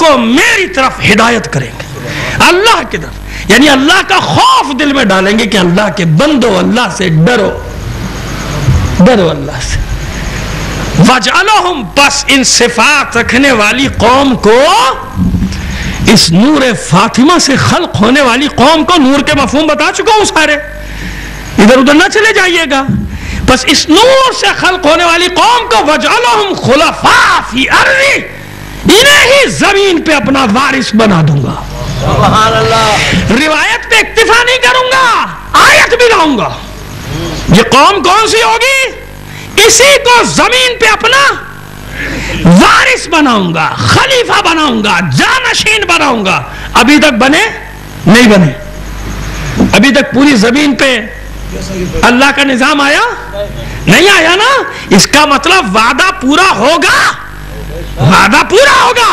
کو میری طرف ہدایت کریں گے، اللہ کی طرف، یعنی اللہ کا خوف دل میں ڈالیں گے کہ اللہ کے بندو اللہ سے ڈرو، ڈرو اللہ سے۔ وَجْعَلَهُمْ، بس ان صفات رکھنے والی قوم کو، اس نور فاطمہ سے خلق ہونے والی قوم کو، نور کے مفہوم بتا چکا ہوں سارے، ادھر ادھر نہ چلے جائیے گا، بس اس نور سے خلق ہونے والی قوم کو وَجْعَلَهُمْ خُلَفَاءَ فِي الْأَرْضِ، انہیں ہی زمین پہ اپنا وارث بنا دوں گا۔ سبحان اللہ۔ روایت پہ اکتفا نہیں کروں گا، آیت بھی لاؤں گا۔ یہ قوم کون سی ہوگی؟ اسی کو زمین پہ اپنا وارث بناؤں گا، خلیفہ بناؤں گا، جانشین بناؤں گا۔ ابھی تک بنے نہیں بنے، ابھی تک پوری زمین پہ اللہ کا نظام آیا نہیں آیا نا، اس کا مطلب وعدہ پورا ہوگا، وعدہ پورا ہوگا۔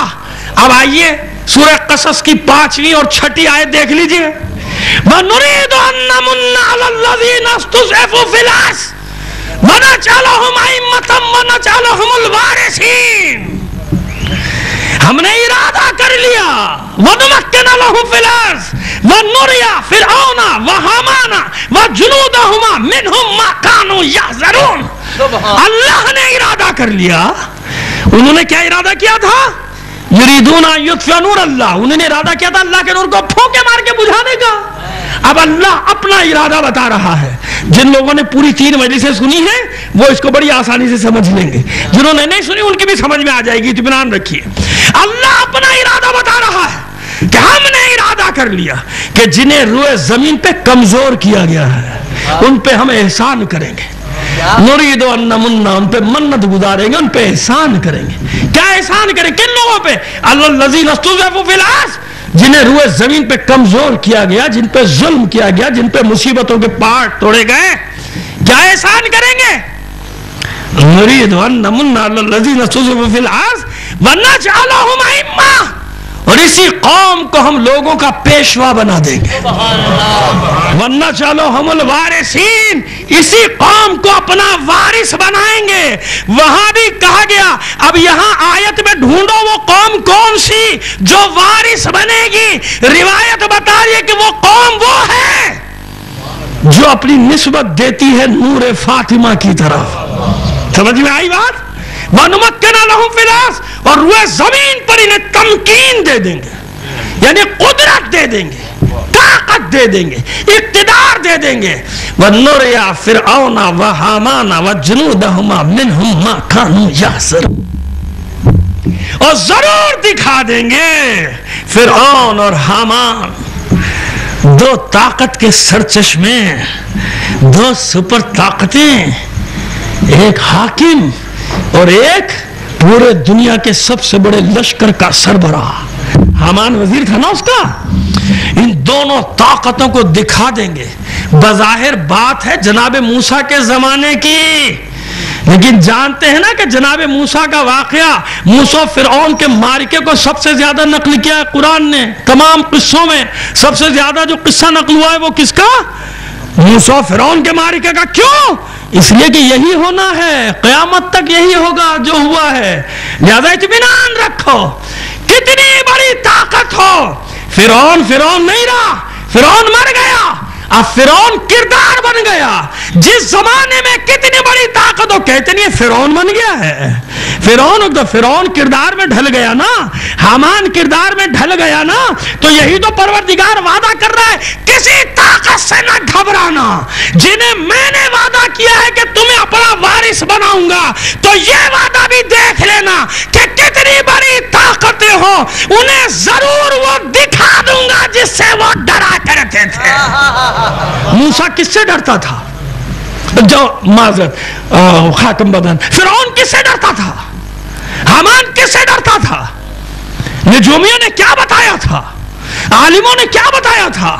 اب آئیے سورہ قصص کی 5ویں اور 6ٹھی آیت دیکھ لیجئے۔ وَنُرِيدُ أَن نَّمُنَّ عَلَى الَّذِينَ اسْتُضْعِفُوا فِي الْأَرْضِ وَنَجْعَلَهُمْ أَئِمَّةً وَنَجْعَلَهُمُ الْوَارِثِينَ۔ ہم نے ارادہ کر لیا وَنُمَكِّنَ لَهُمْ فِي الْأَرْضِ وَنُرِيَ فِرْعَوْنَ وَهَامَانَ وَجُنُودَهُمَا مِنْهُمْ مَا كَانُوا يَحْذَرُونَ۔ اللہ نے ارادہ کر لیا۔ انہوں نے کیا ارادہ کیا تھا؟ یریدون ان یطفئوا نور اللہ، انہوں نے ارادہ کیا تھا اللہ کے نور کو پھونکے مار کے بجھانے کا۔ اب اللہ اپنا ارادہ بتا رہا ہے۔ جن لوگوں نے پوری 3 مجلسیں سنی ہیں وہ اس کو بڑی آسانی سے سمجھ لیں گے، جنہوں نے نہیں سنی ان کی بھی سمجھ میں آ جائے گی، اطمینان رکھیے۔ اللہ اپنا ارادہ بتا رہا ہے کہ ہم نے ارادہ کر لیا کہ جنہیں روئے زمین پہ کمزور کیا گیا ہے ان پہ ہم احسان کریں گے۔ نرید ان نمن، ان پہ منت گزاریں گے، ان پہ احسان کریں گے۔ کیا احسان کریں؟ کن لوگوں پہ؟ الذین استضعفوا فی الارض، جنہیں روئے زمین پہ کمزور کیا گیا، جن پہ ظلم کیا گیا، جن پہ مصیبتوں کے پارٹ توڑے گئے، کیا احسان کریں گے؟ نرید ان نمن علی الذین استضعفوا فی الارض ونجعلہم ائمہ، اور اسی قوم کو ہم لوگوں کا پیشوا بنا دیں گے۔ وَنَجْعَلُهُمُ الْوَارِثِينَ، اسی قوم کو اپنا وارث بنائیں گے۔ وہاں بھی کہا گیا، اب یہاں آیت میں ڈھونڈو وہ قوم کون سی جو وارث بنے گی۔ روایت بتا رہی ہے کہ وہ قوم وہ ہے جو اپنی نسبت دیتی ہے نور فاطمہ کی طرف۔ سمجھ میں آئی بات؟ وَنُمَكِّنَ لَهُمْ فِي الْأَرْضِ، اور روئے زمین پر انہیں تمکین دے دیں گے، یعنی قدرت دے دیں گے، طاقت دے دیں گے، اقتدار دے دیں گے۔ وَنُرِيَ فِرْعَوْنَ وَهَامَانَ وَجُنُودَهُمَا مِنْهُمْ مَا كَانُوا يَحْذَرُونَ، اور ضرور دکھا دیں گے فرعون اور حامان، 2 طاقت کے سرچشمے، 2 سپر طاقتیں، ایک حاکم اور ایک پورے دنیا کے سب سے بڑے لشکر کا سربراہ۔ حامان وزیر تھا نا اس کا۔ ان دونوں طاقتوں کو دکھا دیں گے۔ بظاہر بات ہے جناب موسیٰ کے زمانے کی، لیکن جانتے ہیں نا کہ جناب موسیٰ کا واقعہ، موسیٰ فرعون کے معرکے کو سب سے زیادہ نقل کیا ہے قرآن نے۔ تمام قصوں میں سب سے زیادہ جو قصہ نقل ہوا ہے وہ کس کا؟ موسیٰ فرعون کے معرکے کا۔ کیوں؟ اس لیے کہ یہی ہونا ہے، قیامت تک یہی ہوگا جو ہوا ہے، لہذا اطمینان رکھو۔ کتنی بڑی طاقت ہو، فرعون نہیں رہا، فرعون مر گیا، اب فرعون کردار بن گیا۔ جس زمانے میں کتنی بڑی طاقت ہو، کہتے نہیں فرعون بن گیا ہے۔ فرعون کردار میں ڈھل گیا نا، حامان کردار میں ڈھل گیا نا، تو یہی تو پروردگار وعدہ کر رہا ہے، کسی طاقت سے نہ گھبرانا۔ جنہیں میں نے وعدہ کیا ہے کہ تمہیں اپنا وارث بناؤں گا، تو یہ وعدہ بھی دیکھ لینا کہ کتنی بڑی طاقتیں ہو، انہیں ضرور وہ دکھا دوں گا جس سے وہ ڈرا کرتے تھے۔ موسیٰ کس سے ڈرتا تھا؟ جو معذرت خاتم بدن، فرعون کس سے ڈرتا تھا؟ حامان کس سے ڈرتا تھا؟ نجومیوں نے کیا بتایا تھا؟ عالموں نے کیا بتایا تھا؟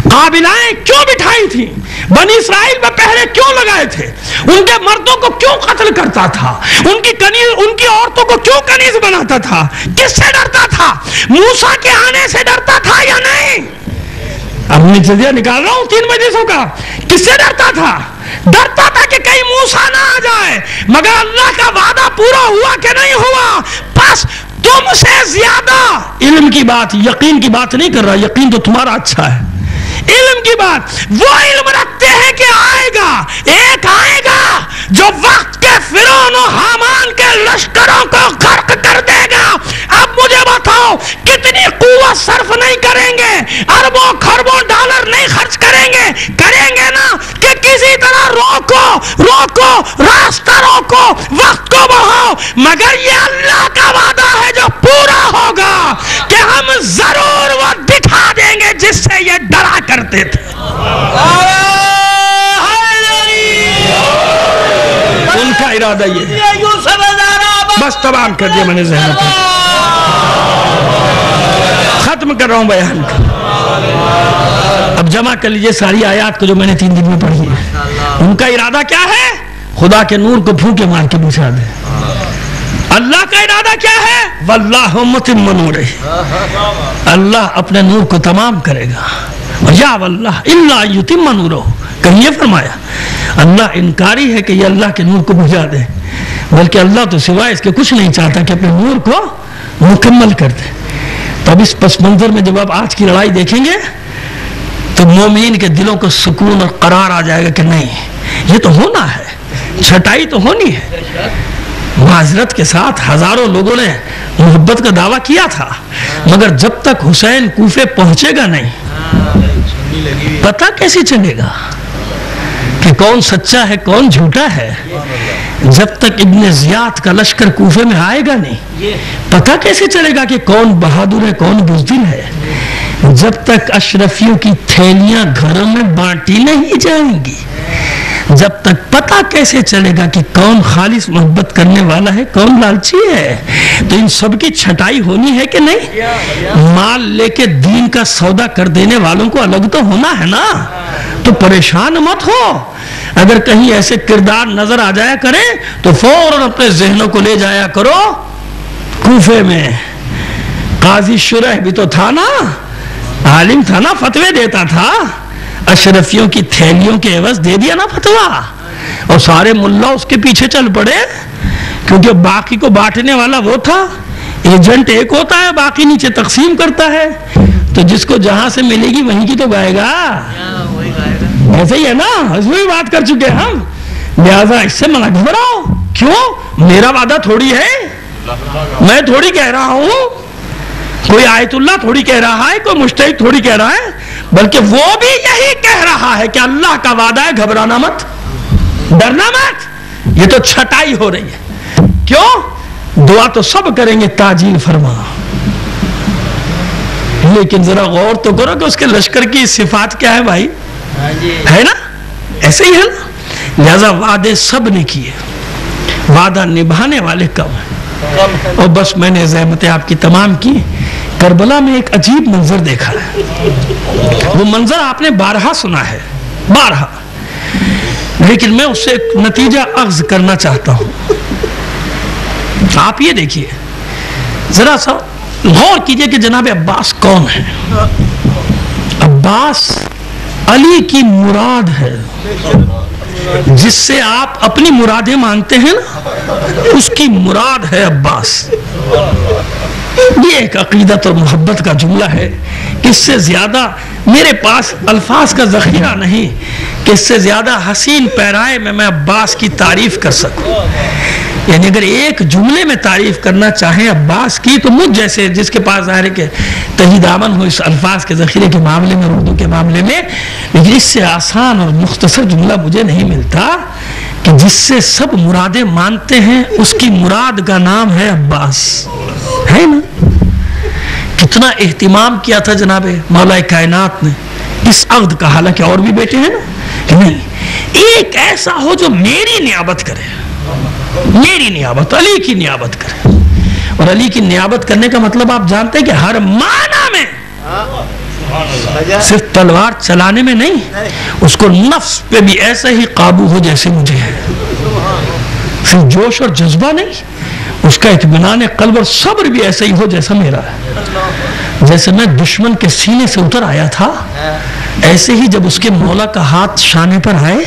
قابلائیں کیوں بٹھائی تھی؟ بنی اسرائیل میں پہرے کیوں لگائے تھے؟ ان کے مردوں کو کیوں قتل کرتا تھا؟ ان کی عورتوں کو کیوں کنیز بناتا تھا؟ کس سے ڈرتا تھا؟ موسیٰ کے آنے سے ڈرتا تھا یا نہیں؟ اب نتیجہ نکال رہا ہوں 3 مجلسوں کا۔ کس سے ڈرتا تھا؟ ڈرتا تھا کہ کہیں موسیٰ نہ آ جائے، مگر اللہ کا وعدہ پورا ہوا کہ نہیں ہوا؟ بس تم سے زیادہ علم کی بات، یقین کی بات نہیں کر رہا، یقین تو تمہارا اچھا ہے، علم کی بات، وہ علم رکھتے ہیں کہ آئے گا، ایک آئے گا جو وقت کے فرعون و حامان کے لشکروں کو غرق کر دے گا۔ اب مجھے بتاؤ کتنی قوت صرف نہیں کریں گے، اربوں خربوں ڈالر نہیں خرچ کریں گے نا کہ کسی طرح روکو راستہ روکو، وقت کو بڑھاؤ، مگر یہ اللہ کا وعدہ ہے جو پورا ہوگا کہ ہم ضرور وہ دکھا دیں گے جس سے یہ ڈرا کرتے تھے۔ ان کا ارادہ یہ ہے، بس تمام کر دیا میں نے ذہن میں، ختم کر رہا ہوں بیان کا۔ اب جمع کر لیجئے ساری آیات کو جو میں نے 3 دن میں پڑھی ہے۔ ان کا ارادہ کیا ہے؟ خدا کے نور کو پھونکے مار کے بچھا دے۔ اللہ کا ارادہ کیا ہے؟ واللہ متم نورہ، اللہ اپنے نور کو تمام کرے گا۔ یا واللہ الا یتم نورہ، کہیں یہ فرمایا اللہ انکاری ہے کہ یہ اللہ کے نور کو بجھا دے، بلکہ اللہ تو سوائے اس کے کچھ نہیں چاہتا کہ اپنے نور کو مکمل کر دے۔ تب اس پس منظر میں جب آپ آج کی لڑائی دیکھیں گے تو مومنین کے دلوں کو سکون اور قرار آ جائے گا کہ نہیں، یہ تو ہونا ہے، چھٹائی تو ہونی ہے۔ معذرت کے ساتھ ہزاروں لوگوں نے محبت کا دعویٰ کیا تھا، مگر جب تک حسین کوفے پہنچے گا نہیں، پتہ کیسے چلے گا کہ کون سچا ہے کون جھوٹا ہے؟ جب تک ابن زیاد کا لشکر کوفے میں آئے گا نہیں، پتہ کیسے چلے گا کہ کون بہادر ہے کون بزدل ہے؟ جب تک اشرفیوں کی تھیلیاں گھروں میں بانٹی نہیں جائیں گی، جب تک پتہ کیسے چلے گا کہ کون خالص محبت کرنے والا ہے کون لالچی ہے؟ تو ان سب کی چھٹائی ہونی ہے کہ نہیں؟ مال لے کے دین کا سودا کر دینے والوں کو الگ تو ہونا ہے نا، تو پریشان مت ہو۔ اگر کہیں ایسے کردار نظر آ جایا کریں تو فوراً اپنے ذہنوں کو لے جایا کرو کوفے میں۔ قاضی شرح بھی تو تھا نا، عالم تھا نا، فتوے دیتا تھا، اشرفیوں کی تھیلیوں کے عوض دے دیا نا فتویٰ، اور سارے ملا اس کے پیچھے چل پڑے، کیونکہ باقی کو بانٹنے والا وہ تھا۔ ایجنٹ ایک ہوتا ہے، باقی نیچے تقسیم کرتا ہے، تو جس کو جہاں سے ملے گی وہیں کی تو گائے گا، ایسے ہی ہے نا، اس میں بھی بات کر چکے ہیں ہم۔ لہذا اس سے منع گھبراؤ، کیوں؟ میرا وعدہ تھوڑی ہے، میں تھوڑی کہہ رہا ہوں، کوئی آیت اللہ تھوڑی کہہ رہا ہے، کوئی مجتہد تھوڑی کہہ رہا ہے، بلکہ وہ بھی یہی کہہ رہا ہے کہ اللہ کا وعدہ ہے، گھبرانا مت، ڈرنا مت۔ یہ تو چھٹائی ہو رہی ہے، کیوں؟ دعا تو سب کریں گے تاجیل فرما، لیکن ذرا غور تو کرو کہ اس کے لشکر کی صفات کیا ہے بھائی، ہے نا؟ ایسے ہی ہے نا؟ لہذا وعدے سب نے کیے، وعدہ نبھانے والے کم ہیں۔ اور بس میں نے زحمتیں آپ کی تمام کی۔ کربلا میں ایک عجیب منظر دیکھا ہے، وہ منظر آپ نے بارہا سنا ہے، بارہا، لیکن میں اس سے ایک نتیجہ اخذ کرنا چاہتا ہوں۔ آپ یہ دیکھیے، ذرا سا غور کیجئے کہ جناب عباس کون ہے؟ عباس علی کی مراد ہے، جس سے آپ اپنی مرادیں مانتے ہیں نا، اس کی مراد ہے عباس۔ یہ ایک عقیدت اور محبت کا جملہ ہے، اس سے زیادہ میرے پاس الفاظ کا ذخیرہ نہیں کہ اس سے زیادہ حسین پیرائے میں عباس کی تعریف کر سکوں۔ یعنی اگر ایک جملے میں تعریف کرنا چاہیں عباس کی تو مجھ جیسے جس کے پاس ظاہر ہے کہ تہی دامن ہو اس الفاظ کے ذخیرے کے معاملے میں، اردو کے معاملے میں، لیکن اس سے آسان اور مختصر جملہ مجھے نہیں ملتا کہ جس سے سب مرادیں مانتے ہیں، اس کی مراد کا نام ہے عباس، ہے نا؟ کتنا اہتمام کیا تھا جناب مولا کائنات نے اس عقد کا، حالانکہ اور بھی بیٹے ہیں نا، کہ نہیں ایک ایسا ہو جو میری نیابت کرے، میری نیابت، علی کی نیابت کرے۔ اور علی کی نیابت کرنے کا مطلب آپ جانتے ہیں کہ ہر معنی میں، صرف تلوار چلانے میں نہیں، اس کو نفس پہ بھی ایسا ہی قابو ہو جیسے مجھے ہے، صرف جوش اور جذبہ نہیں، اس کا اطمینان قلب اور صبر بھی ایسا ہی ہو جیسا میرا ہے۔ جیسے میں دشمن کے سینے سے اتر آیا تھا، ایسے ہی جب اس کے مولا کا ہاتھ شانے پر آئے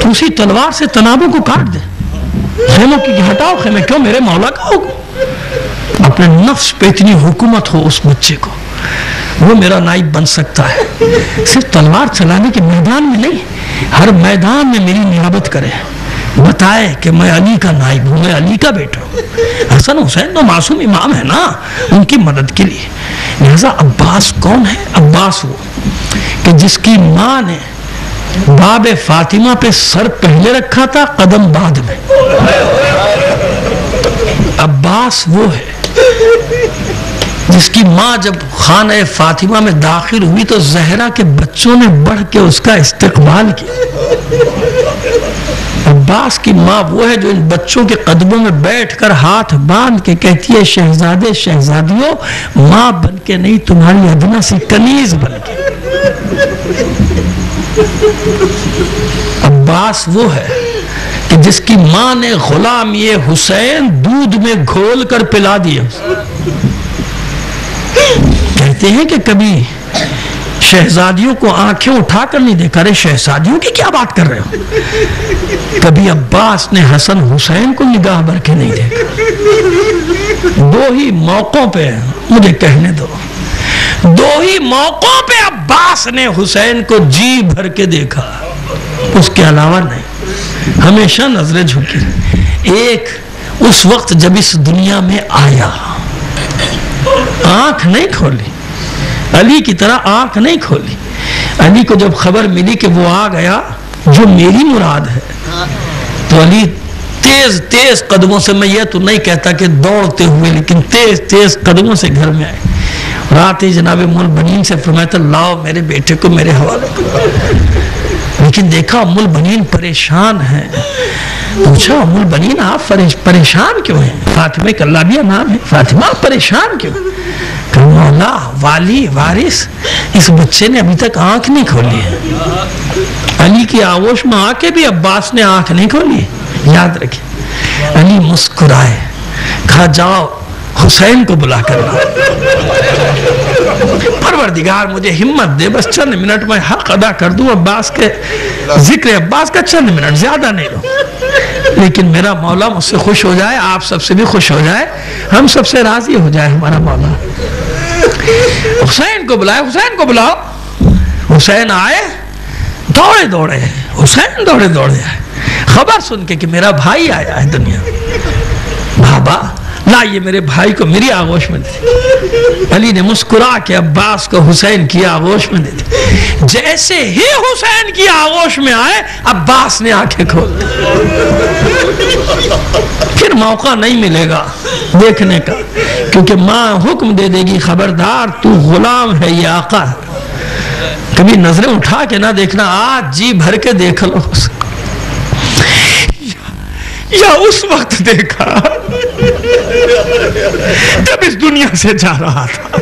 تو اسی تلوار سے تنابوں کو کاٹ دے، خیموں کی ہٹاؤ خیمے، کیوں؟ میرے مولا کا حکم۔ اپنے نفس پہ اتنی حکومت ہو اس بچے کو، وہ میرا نائب بن سکتا ہے، صرف تلوار چلانے کے میدان میں نہیں، ہر میدان میں میری نیابت کرے، بتائے کہ میں علی کا نائب ہوں، میں علی کا بیٹا ہوں۔ حسن حسین تو معصوم امام ہے نا، ان کی مدد کے لیے۔ لہذا عباس کون ہے؟ عباس وہ کہ جس کی ماں نے باب فاطمہ پہ سر پہلے رکھا تھا، قدم بعد میں۔ عباس وہ ہے جس کی ماں جب خانہ فاطمہ میں داخل ہوئی تو زہرا کے بچوں نے بڑھ کے اس کا استقبال کیا۔ عباس کی ماں وہ ہے جو ان بچوں کے قدموں میں بیٹھ کر ہاتھ باندھ کے کہتی ہے شہزادے شہزادیوں، ماں بن کے نہیں، تمہاری ادنا سی کنیز بن کے۔ عباس وہ ہے کہ جس کی ماں نے غلام یہ حسین دودھ میں گھول کر پلا دیا۔ کہتے ہیں کہ کبھی شہزادیوں کو آنکھیں اٹھا کر نہیں دیکھا، رہے شہزادیوں کی کیا بات کر رہے ہو؟ کبھی عباس نے حسن حسین کو نگاہ بھر کے نہیں دیکھا۔ دو ہی موقعوں پہ، مجھے کہنے دو، دو ہی موقعوں پہ عباس نے حسین کو جی بھر کے دیکھا، اس کے علاوہ نہیں، ہمیشہ نظریں جھکی۔ ایک اس وقت جب اس دنیا میں آیا، آنکھ نہیں کھولی، علی کی طرح آنکھ نہیں کھولی۔ علی کو جب خبر ملی کہ وہ آ گیا جو میری مراد ہے، تو علی تیز تیز قدموں سے، میں یہ تو نہیں کہتا کہ دوڑتے ہوئے، لیکن تیز تیز قدموں سے گھر میں آئے۔ رات ہی جناب ام البنین سے فرمایا تھا لاؤ میرے بیٹے کو میرے حوالے کرو، لیکن دیکھا ام البنین پریشان ہے۔ پوچھا ام البنین آپ پریشان کیوں ہیں؟ فاطمہ کلابیہ نام ہے، فاطمہ آپ پریشان کیوں؟ کہ مولا والی وارث اس بچے نے ابھی تک آنکھ نہیں کھولی ہے۔ علی کی آغوش میں آ کے بھی عباس نے آنکھ نہیں کھولی، یاد رکھیں۔ علی مسکرائے، کہا جاؤ حسین کو بلا کر لاؤ۔ پروردگار مجھے ہمت دے، بس چند منٹ میں حق ادا کر دوں عباس کے ذکر عباس کا، چند منٹ، زیادہ نہیں لوں، لیکن میرا مولا مجھ سے خوش ہو جائے، آپ سب سے بھی خوش ہو جائے، ہم سب سے راضی ہو جائے ہمارا مولا۔ حسین کو بلائے، حسین کو بلاؤ۔ حسین آئے، دوڑے دوڑے، حسین دوڑے دوڑے آئے، خبر سن کے کہ میرا بھائی آیا ہے دنیا۔ بابا لائیے میرے بھائی کو میری آغوش میں دے دی۔ علی نے مسکرا کے عباس کو حسین کی آغوش میں دے دی۔ جیسے ہی حسین کی آغوش میں آئے، عباس نے آنکھیں کھول دی۔ پھر موقع نہیں ملے گا دیکھنے کا، کیونکہ ماں حکم دے دے گی خبردار تو غلام ہے، یہ آقا ہے، کبھی نظریں اٹھا کے نہ دیکھنا، آج جی بھر کے دیکھ لو یا اس وقت دیکھا جب اس دنیا سے جا رہا تھا۔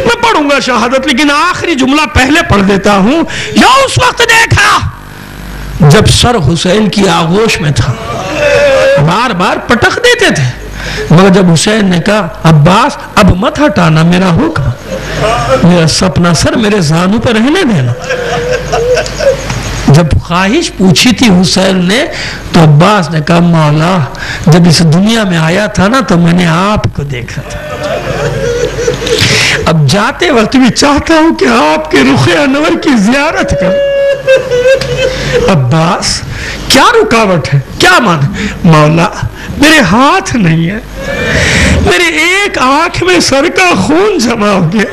میں پڑھوں گا شہادت، لیکن آخری جملہ پہلے پڑھ دیتا ہوں۔ یا اس وقت دیکھا جب سر حسین کی آغوش میں تھا، بار بار پٹخ دیتے تھے، مگر جب حسین نے کہا عباس اب مت ہٹانا میرا حکم، میرا سپنا سر میرے زانوں پہ رہنے دینا۔ جب خواہش پوچھی تھی حسین نے تو عباس نے کہا مولا جب اس دنیا میں آیا تھا نا تو میں نے آپ کو دیکھا تھا، اب جاتے وقت بھی چاہتا ہوں کہ آپ کے رخ انور کی زیارت کروں۔ عباس کیا رکاوٹ ہے، کیا مانے؟ مولا میرے ہاتھ نہیں ہے، میرے ایک آنکھ میں سر کا خون جمع ہو گیا،